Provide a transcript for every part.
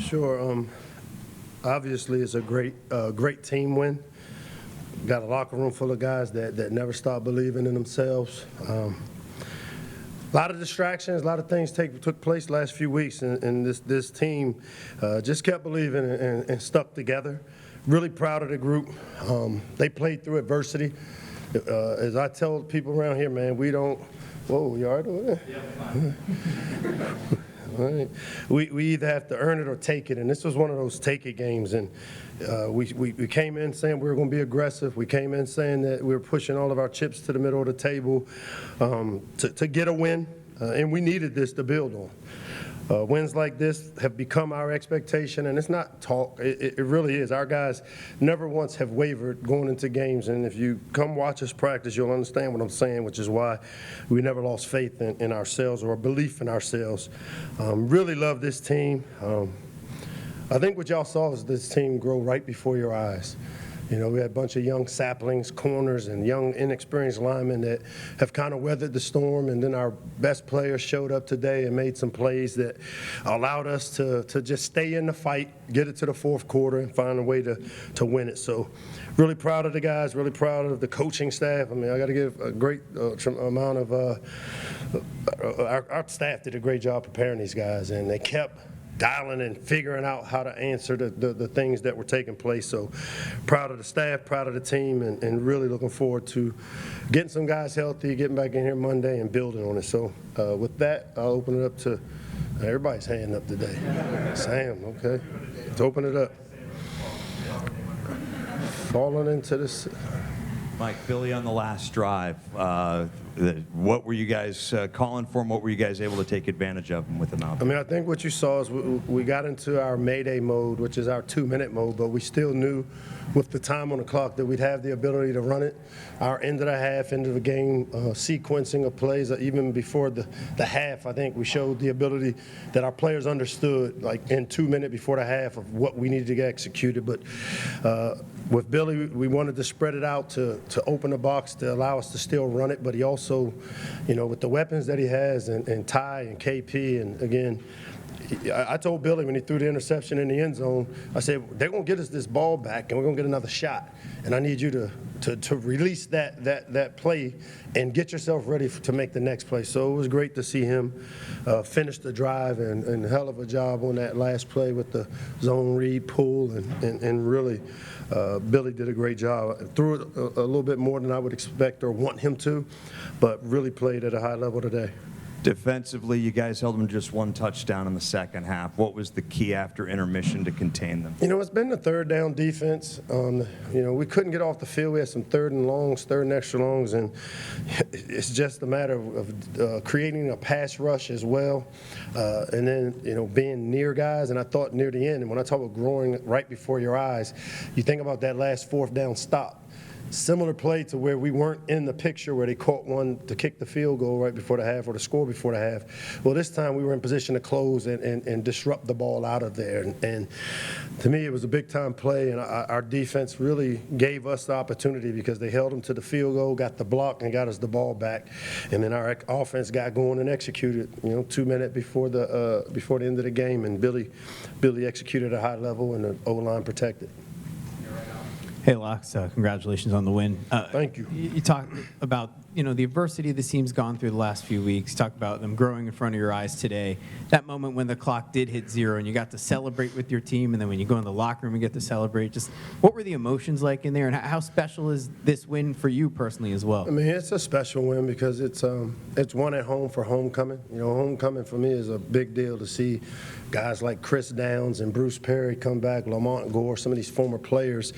Sure. Obviously, it's a great team win. Got a locker room full of guys that never stop believing in themselves. A lot of distractions, a lot of things took place last few weeks, and this team just kept believing and stuck together. Really proud of the group. They played through adversity. As I tell people around here, man, we don't. Whoa, you all right over there? Yeah, right. We either have to earn it or take it, and this was one of those take it games. And we came in saying we were going to be aggressive. We came in saying that we were pushing all of our chips to the middle of the table to get a win, and we needed this to build on. Wins like this have become our expectation, and it's not talk. It really is. Our guys never once have wavered going into games, and if you come watch us practice, you'll understand what I'm saying, which is why we never lost faith in ourselves or belief in ourselves. Really love this team. I think what y'all saw is this team grow right before your eyes. You know, we had a bunch of young saplings, corners, and young, inexperienced linemen that have kind of weathered the storm, and then our best players showed up today and made some plays that allowed us to just stay in the fight, get it to the fourth quarter, and find a way to win it. So really proud of the guys, really proud of the coaching staff. I mean, I got to give a great amount of our staff did a great job preparing these guys, and they kept dialing and figuring out how to answer the things that were taking place. So proud of the staff, proud of the team, and really looking forward to getting some guys healthy, getting back in here Monday and building on it. So with that, I'll open it up to everybody's hand up today. Sam, okay. Let's open it up. Falling into this. Mike, Billy on the last drive, what were you guys calling for, and what were you guys able to take advantage of with them out there? I mean, I think what you saw is we got into our Mayday mode, which is our 2-minute mode, but we still knew with the time on the clock that we'd have the ability to run it. Our end of the half, end of the game, sequencing of plays, even before the half, I think we showed the ability that our players understood, like in 2 minutes before the half, of what we needed to get executed. But with Billy, we wanted to spread it out to open the box to allow us to still run it, but he also, you know, with the weapons that he has, and Ty and KP, and again, I told Billy when he threw the interception in the end zone, I said, they're going to get us this ball back, and we're going to get another shot. And I need you to release that play and get yourself ready to make the next play. So it was great to see him finish the drive, and a hell of a job on that last play with the zone read, pull, and really Billy did a great job. Threw it a little bit more than I would expect or want him to, but really played at a high level today. Defensively, you guys held them just one touchdown in the second half. What was the key after intermission to contain them? You know, it's been the third down defense. You know, we couldn't get off the field. We had some third and extra longs, and it's just a matter of creating a pass rush as well, and then, you know, being near guys. And I thought near the end, and when I talk about growing right before your eyes, you think about that last fourth down stop. Similar play to where we weren't in the picture where they caught one to kick the field goal right before the half or to score before the half. Well, this time we were in position to close and disrupt the ball out of there. And to me, it was a big-time play, and our defense really gave us the opportunity because they held them to the field goal, got the block, and got us the ball back. And then our offense got going and executed, you know, 2 minutes before the end of the game, and Billy executed at a high level, and the O-line protected. Hey, Locks, congratulations on the win. Thank you. You talked about, you know, the adversity this team's gone through the last few weeks. Talk about them growing in front of your eyes today. That moment when the clock did hit 0 and you got to celebrate with your team, and then when you go in the locker room and get to celebrate, just what were the emotions like in there, and how special is this win for you personally as well? I mean, it's a special win because it's one at home for homecoming. You know, homecoming for me is a big deal to see guys like Chris Downs and Bruce Perry come back, Lamont Gore, some of these former players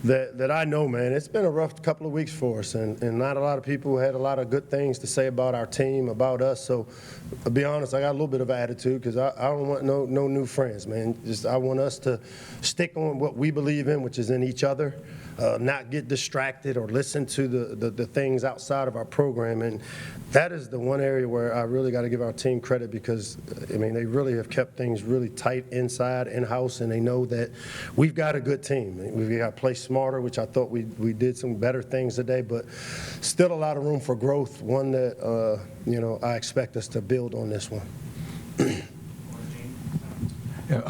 that I know, man. It's been a rough couple of weeks for us, and not a lot of people had a lot of good things to say about our team, about us. So, to be honest, I got a little bit of attitude because I don't want no new friends, man. Just I want us to stick on what we believe in, which is in each other. Not get distracted or listen to the things outside of our program. And that is the one area where I really got to give our team credit because, I mean, they really have kept things really tight inside, in-house, and they know that we've got a good team. We've got to play smarter, which I thought we did some better things today, but still a lot of room for growth, one that, you know, I expect us to build on this one.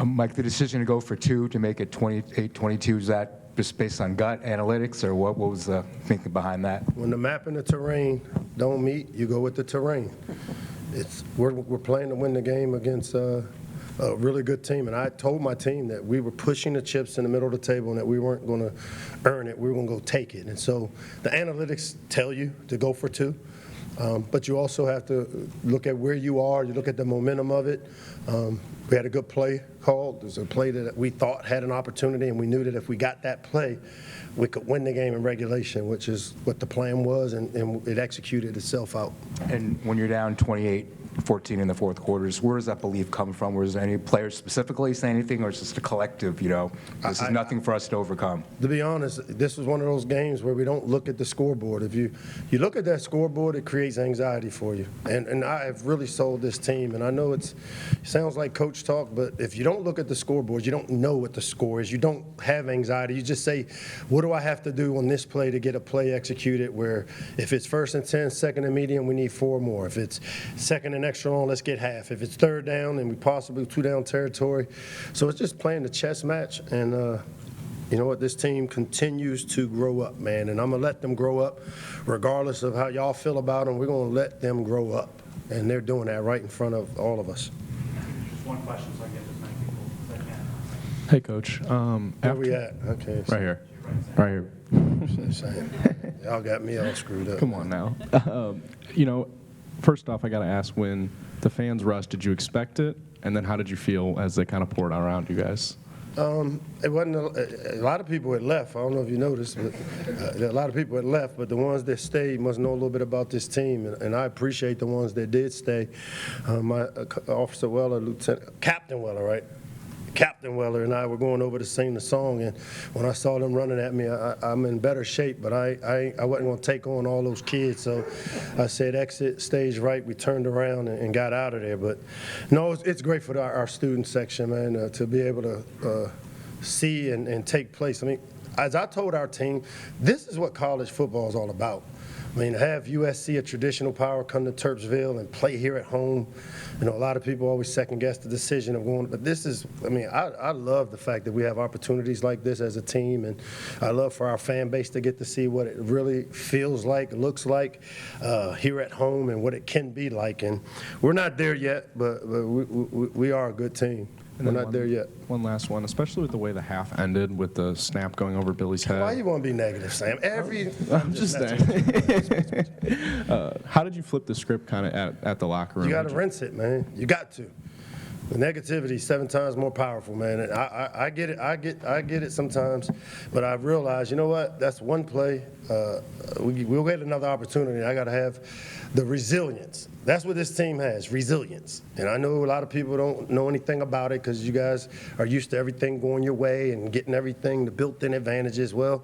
Mike, the decision to go for 2 to make it 28-22, is that just based on gut analytics, or what was the thinking behind that? When the map and the terrain don't meet, you go with the terrain. We're playing to win the game against a really good team, and I told my team that we were pushing the chips in the middle of the table and that we weren't going to earn it, we were going to go take it. And so the analytics tell you to go for 2, but you also have to look at where you are, you look at the momentum of it. We had a good play called. There's a play that we thought had an opportunity, and we knew that if we got that play, we could win the game in regulation, which is what the plan was, and it executed itself out. And when you're down 28-14 in the fourth quarters, where does that belief come from? Was there any players specifically say anything, or is it just a collective, this is nothing for us to overcome? To be honest, this was one of those games where we don't look at the scoreboard. If you look at that scoreboard, it creates anxiety for you. And I have really sold this team, and I know it sounds like coach talk, but if you don't look at the scoreboard, you don't know what the score is. You don't have anxiety. You just say, what do I have to do on this play to get a play executed where if it's 1st and 10, 2nd and medium, we need 4 more. If it's 2nd and extra long, let's get half. If it's 3rd down and we possibly 2 down territory. So it's just playing the chess match, and you know what? This team continues to grow up, man, and I'm going to let them grow up regardless of how y'all feel about them. We're going to let them grow up, and they're doing that right in front of all of us. Just one question so I get as many people as I can. Hey, Coach. Where we at? Okay. Right here. Right here. Y'all got me all screwed up. Come on now. First off, I got to ask, when the fans rushed, did you expect it? And then how did you feel as they kind of poured around you guys? It wasn't a lot of people had left. I don't know if you noticed, but a lot of people had left. But the ones that stayed must know a little bit about this team, and I appreciate the ones that did stay. My Officer Weller, Captain Weller, right? Captain Weller and I were going over to sing the song, and when I saw them running at me, I'm in better shape, but I wasn't going to take on all those kids, so I said exit stage right. We turned around and got out of there. But no, it's great for our student section, man, to be able to see and take place. I mean, as I told our team, this is what college football is all about. I mean, to have USC, a traditional power, come to Terpsville and play here at home. A lot of people always second-guess the decision of going, but this is, I love the fact that we have opportunities like this as a team, and I love for our fan base to get to see what it really feels like, looks like here at home, and what it can be like. And we're not there yet, but we are a good team. We're not there yet. One last one, especially with the way the half ended with the snap going over Billy's head. Why you want to be negative, Sam? I'm just saying. How did you flip the script kind of at the locker room? You got to rinse it, man. You got to. The negativity is 7 times more powerful, man. And I get it. I get it sometimes, but I realize, you know what? That's one play. We'll get another opportunity. I got to have the resilience. That's what this team has, resilience. And I know a lot of people don't know anything about it because you guys are used to everything going your way and getting everything, the built-in advantages. Well,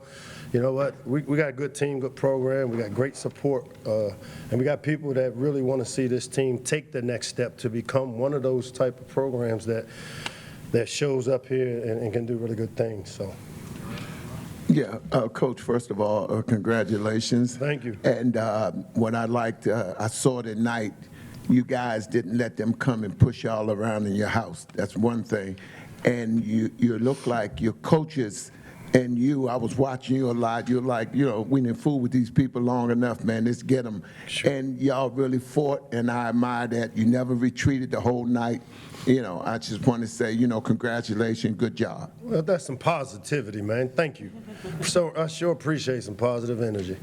you know what? We got a good team, good program. We got great support, and we got people that really want to see this team take the next step to become one of those type of programs that shows up here and can do really good things. So. Yeah, Coach, first of all, congratulations. Thank you. And what I liked, I saw tonight, you guys didn't let them come and push y'all around in your house. That's one thing. And you look like your coaches and I was watching you a lot. You're like, we didn't fool with these people long enough, man. Let's get them. Sure. And y'all really fought, and I admire that. You never retreated the whole night. I just want to say, congratulations, good job. Well, that's some positivity, man. Thank you. So I sure appreciate some positive energy.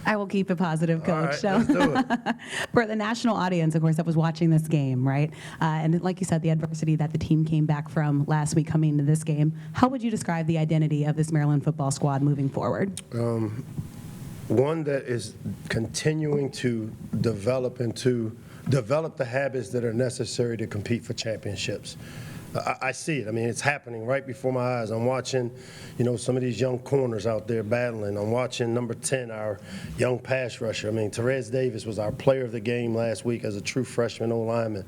I will keep it positive, Coach. All right, let's do it. For the national audience, of course, that was watching this game, right? And like you said, the adversity that the team came back from last week coming into this game, how would you describe the identity of this Maryland football squad moving forward? One that is continuing to develop the habits that are necessary to compete for championships. I see it. It's happening right before my eyes. I'm watching, some of these young corners out there battling. I'm watching number 10, our young pass rusher. Therese Davis was our player of the game last week as a true freshman O-lineman.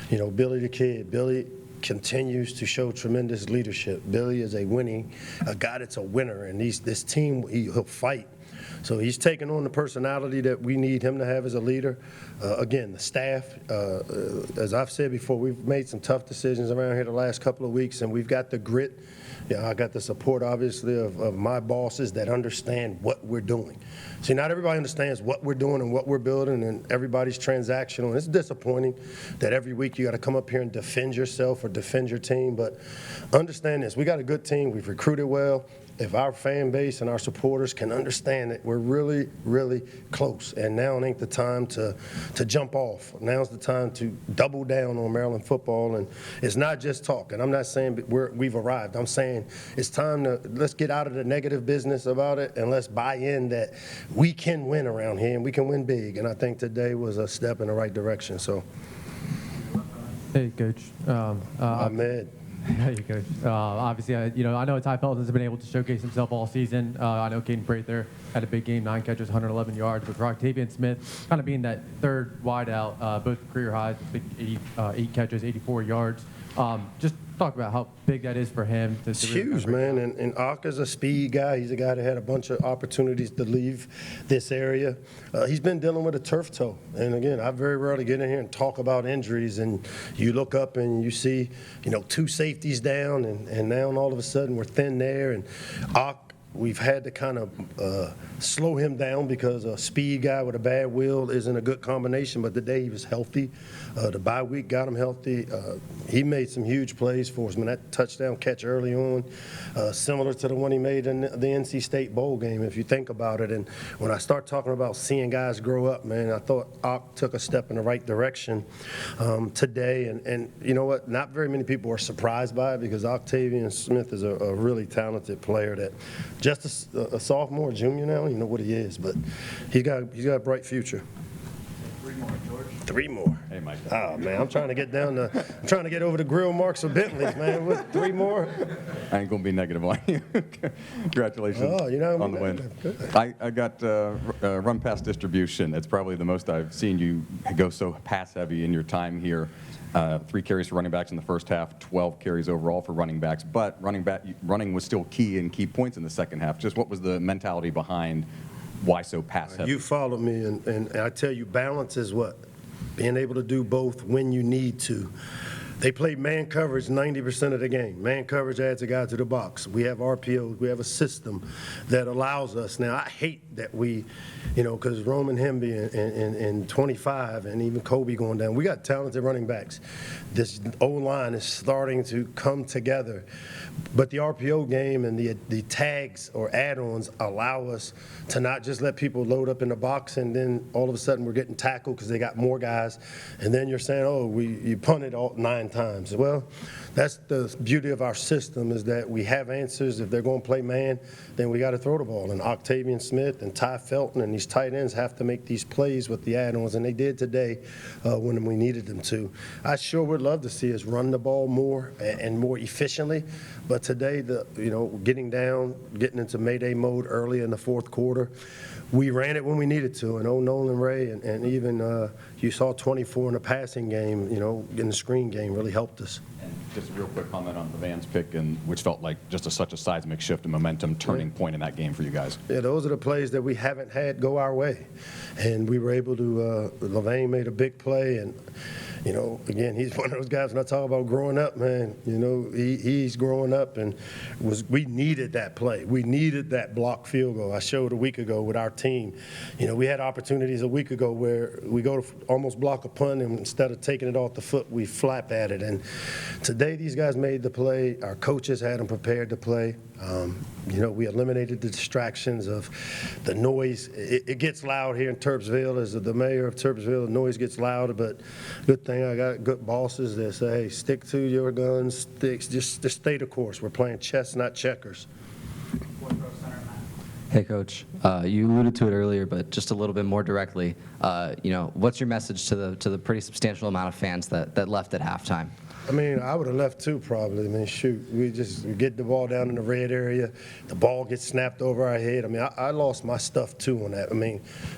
Billy the Kid. Billy continues to show tremendous leadership. Billy is a guy that's a winner, and this team, he'll fight. So he's taken on the personality that we need him to have as a leader. Again, the staff, as I've said before, we've made some tough decisions around here the last couple of weeks, and we've got the grit. I got the support, obviously, of my bosses that understand what we're doing. See, not everybody understands what we're doing and what we're building, and everybody's transactional. And it's disappointing that every week you got to come up here and defend yourself or defend your team. But understand this, we got a good team. We've recruited well. If our fan base and our supporters can understand it, we're really, really close. And now ain't the time to jump off. Now's the time to double down on Maryland football. And it's not just talk. And I'm not saying we've arrived. I'm saying it's time let's get out of the negative business about it and let's buy in that we can win around here and we can win big. And I think today was a step in the right direction. So, hey, Coach. Ahmed. Hey, Coach. Obviously, I know Ty Felton has been able to showcase himself all season. I know Caden Prather had a big game, 9 catches, 111 yards. With Octavian Smith kind of being that third wideout, both career highs, big 8 catches, 84 yards. Just talk about how big that is for him. It's huge, man. And Aka's a speed guy. He's a guy that had a bunch of opportunities to leave this area. He's been dealing with a turf toe. And again, I very rarely get in here and talk about injuries. And you look up and you see, 2 safeties down, and now all of a sudden we're thin there. And we've had to kind of slow him down because a speed guy with a bad wheel isn't a good combination. But today he was healthy. The bye week got him healthy. He made some huge plays for us. That touchdown catch early on, similar to the one he made in the NC State bowl game, if you think about it. And when I start talking about seeing guys grow up, man, I thought Ock took a step in the right direction today. And you know what? Not very many people are surprised by it because Octavian Smith is a really talented player that just a sophomore, junior now. You know what he is, but he's got a bright future. 3 more, George. 3 more. Hey, Mike. Oh man, I'm trying to get over the grill marks of Bentleys, man. What, 3 more? I ain't gonna be negative on you. Congratulations on the win. I got run pass distribution. It's probably the most I've seen you go so pass heavy in your time here. 3 carries for running backs in the first half, 12 carries overall for running backs. But running was still key and key points in the second half. Just what was the mentality behind why so pass heavy? You followed me, and I tell you, balance is what? Being able to do both when you need to. They played man coverage 90% of the game. Man coverage adds a guy to the box. We have RPOs. We have a system that allows us. Now, I hate that we, because Roman Hemby and 25 and even Kobe going down, we got talented running backs. This O-line is starting to come together. But the RPO game and the tags or add-ons allow us to not just let people load up in the box and then all of a sudden we're getting tackled because they got more guys. And then you're saying, you punted all 9 times. Well, that's the beauty of our system is that we have answers. If they're going to play man, then we got to throw the ball. And Octavian Smith and Ty Felton and these tight ends have to make these plays with the add-ons, and they did today when we needed them to. I sure would love to see us run the ball more and more efficiently. But today, getting down, getting into Mayday mode early in the fourth quarter, we ran it when we needed to. And Nolan Ray and even you saw 24 in the passing game, in the screen game really helped us. And just a real quick comment on the Vans pick, which felt like just such a seismic shift and momentum turning point in that game for you guys. Yeah, those are the plays that we haven't had go our way. And we were able to, Levain made a big play. And, again, he's one of those guys when I talk about growing up, man, he's growing up and we needed that play. We needed that block field goal. I showed a week ago with our team. We had opportunities a week ago where we go to almost block a punt and instead of taking it off the foot, we flap at it. And today these guys made the play. Our coaches had them prepared to play. We eliminated the distractions of the noise. It gets loud here in Terpsville. As the mayor of Terpsville, the noise gets louder, but good thing I got good bosses that say, hey, stick to your guns, just stay the course. We're playing chess, not checkers. Hey, Coach. You alluded to it earlier, but just a little bit more directly. What's your message to the pretty substantial amount of fans that left at halftime? I would have left too, probably. We get the ball down in the red area. The ball gets snapped over our head. I lost my stuff too on that.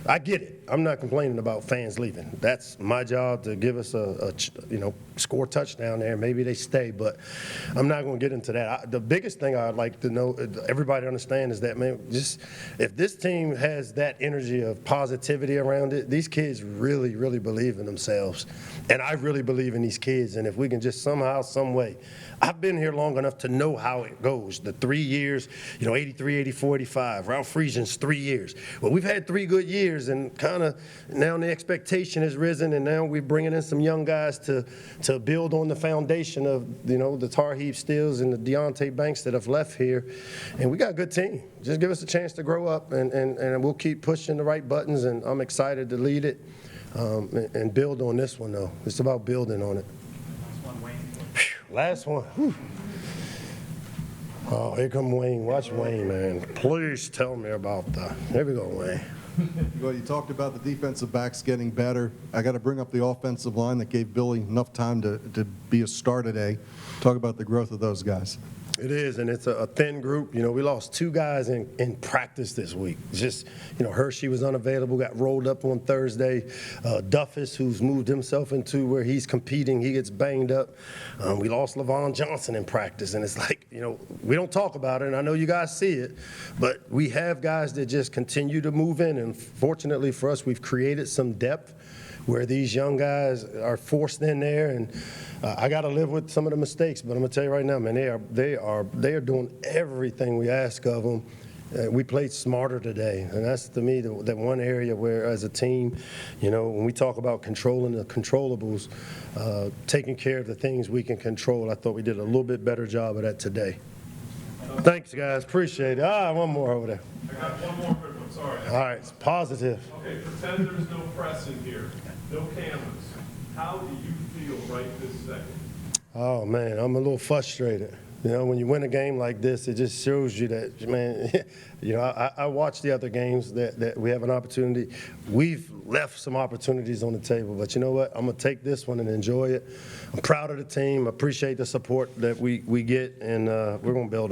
I get it. I'm not complaining about fans leaving. That's my job to give us score a touchdown there. Maybe they stay, but I'm not going to get into that. The biggest thing I'd like to know, everybody to understand, is that, man, just if this team has that energy of positivity around it, these kids really, really believe in themselves. And I really believe in these kids. And if we can just somehow, some way, I've been here long enough to know how it goes. The 3 years, 83, 84, 85. Ralph Friesian's 3 years. Well, we've had 3 good years, and kind of now the expectation has risen, and now we're bringing in some young guys to build on the foundation of, the Tar Heel Steels and the Deontay Banks that have left here. And we got a good team. Just give us a chance to grow up, and we'll keep pushing the right buttons, and I'm excited to lead it and build on this one, though. It's about building on it. Last one. Whew. Oh, here come Wayne. Watch Wayne, man. Please tell me about that. Here we go, Wayne. Well, you talked about the defensive backs getting better. I got to bring up the offensive line that gave Billy enough time to be a star today. Talk about the growth of those guys. It is, and it's a thin group. We lost 2 guys in practice this week. Just, Hershey was unavailable, got rolled up on Thursday. Duffus, who's moved himself into where he's competing, he gets banged up. We lost LaVon Johnson in practice, and it's like, we don't talk about it, and I know you guys see it, but we have guys that just continue to move in, and fortunately for us, we've created some depth where these young guys are forced in there, and I got to live with some of the mistakes. But I'm gonna tell you right now, man, they are doing everything we ask of them. We played smarter today, and that's to me that one area where, as a team, when we talk about controlling the controllables, taking care of the things we can control, I thought we did a little bit better job of that today. Thanks, guys. Appreciate it. One more over there. I got one more quick one. Sorry. All right, it's positive. Okay, pretend there's no press in here, no cameras. How do you feel right this second? Oh, man, I'm a little frustrated. When you win a game like this, it just shows you that, man, I watch the other games that we have an opportunity. We've left some opportunities on the table, but you know what? I'm going to take this one and enjoy it. I'm proud of the team. I appreciate the support that we get, and we're going to build on it.